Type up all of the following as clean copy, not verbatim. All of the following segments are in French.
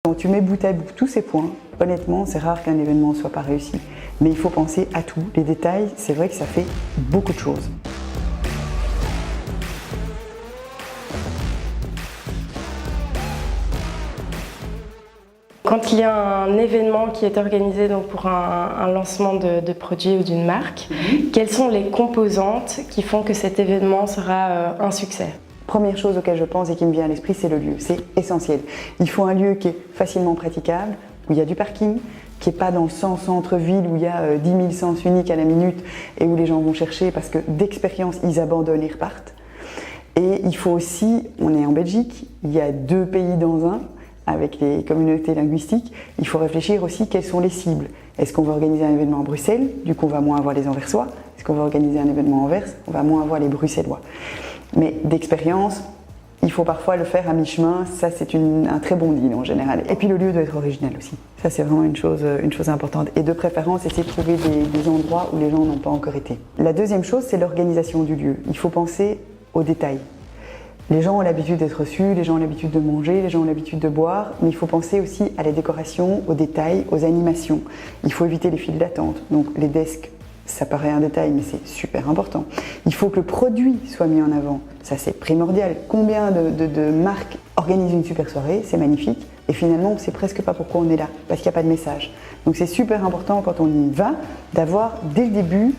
Quand tu mets bout à bout tous ces points, honnêtement, c'est rare qu'un événement ne soit pas réussi. Mais il faut penser à tout. Les détails, c'est vrai que ça fait beaucoup de choses. Quand il y a un événement qui est organisé donc pour un lancement de produit ou d'une marque, quelles sont les composantes qui font que cet événement sera un succès ? Première chose auquel je pense et qui me vient à l'esprit, c'est le lieu. C'est essentiel. Il faut un lieu qui est facilement praticable, où il y a du parking, qui n'est pas dans le centre-ville où il y a 10 000 sens uniques à la minute et où les gens vont chercher parce que d'expérience, ils abandonnent et repartent. Et il faut aussi, on est en Belgique, il y a 2 pays dans un, avec les communautés linguistiques, il faut réfléchir aussi quelles sont les cibles. Est-ce qu'on va organiser un événement à Bruxelles? Du coup, on va moins avoir les Anversois. Est-ce qu'on va organiser un événement à Anvers? On va moins avoir les Bruxellois. Mais d'expérience, il faut parfois le faire à mi-chemin. Ça, c'est un très bon deal en général. Et puis le lieu doit être original aussi. Ça, c'est vraiment une chose importante. Et de préférence, essayer de trouver des endroits où les gens n'ont pas encore été. La deuxième chose, c'est l'organisation du lieu. Il faut penser aux détails. Les gens ont l'habitude d'être reçus, les gens ont l'habitude de manger, les gens ont l'habitude de boire, mais il faut penser aussi à la décoration, aux détails, aux animations. Il faut éviter les files d'attente, donc les desks, ça paraît un détail, mais c'est super important. Il faut que le produit soit mis en avant, ça c'est primordial. Combien de marques organisent une super soirée, c'est magnifique, et finalement on ne sait presque pas pourquoi on est là, parce qu'il n'y a pas de message. Donc c'est super important quand on y va, d'avoir dès le début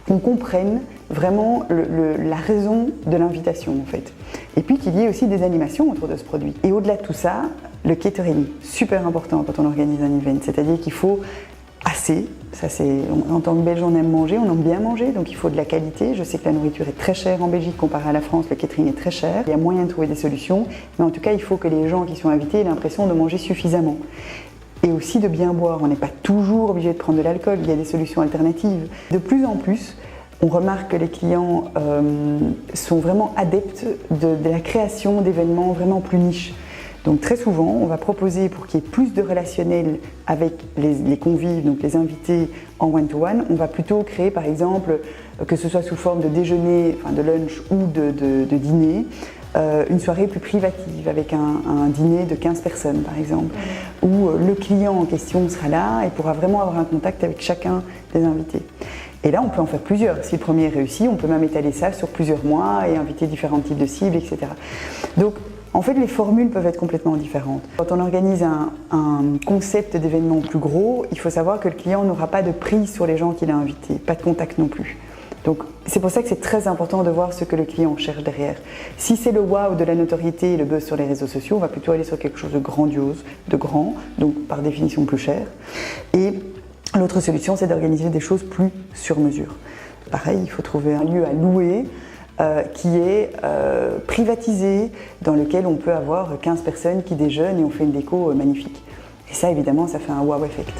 qu'on comprenne vraiment la raison de l'invitation en fait. Et puis qu'il y ait aussi des animations autour de ce produit. Et au-delà de tout ça, le catering, super important quand on organise un event, c'est-à-dire qu'il faut assez, ça c'est, en tant que Belge on aime manger, on aime bien manger, donc il faut de la qualité. Je sais que la nourriture est très chère en Belgique comparé à la France, le catering est très cher. Il y a moyen de trouver des solutions, mais en tout cas il faut que les gens qui sont invités aient l'impression de manger suffisamment. Et aussi de bien boire, on n'est pas toujours obligé de prendre de l'alcool, il y a des solutions alternatives. De plus en plus, on remarque que les clients sont vraiment adeptes de la création d'événements vraiment plus niches. Donc très souvent, on va proposer pour qu'il y ait plus de relationnel avec les convives, donc les invités en one-to-one, on va plutôt créer par exemple, que ce soit sous forme de déjeuner, enfin de lunch ou de dîner, une soirée plus privative avec un dîner de 15 personnes par exemple, où le client en question sera là et pourra vraiment avoir un contact avec chacun des invités. Et là, on peut en faire plusieurs. Si le premier est réussi, on peut même étaler ça sur plusieurs mois et inviter différents types de cibles, etc. Donc, en fait, les formules peuvent être complètement différentes. Quand on organise un concept d'événement plus gros, il faut savoir que le client n'aura pas de prise sur les gens qu'il a invités, pas de contact non plus. Donc, c'est pour ça que c'est très important de voir ce que le client cherche derrière. Si c'est le wow de la notoriété et le buzz sur les réseaux sociaux, on va plutôt aller sur quelque chose de grandiose, de grand, donc par définition plus cher. Et l'autre solution, c'est d'organiser des choses plus sur mesure. Pareil, il faut trouver un lieu à louer qui est privatisé, dans lequel on peut avoir 15 personnes qui déjeunent et on fait une déco magnifique. Et ça, évidemment, ça fait un wow effect.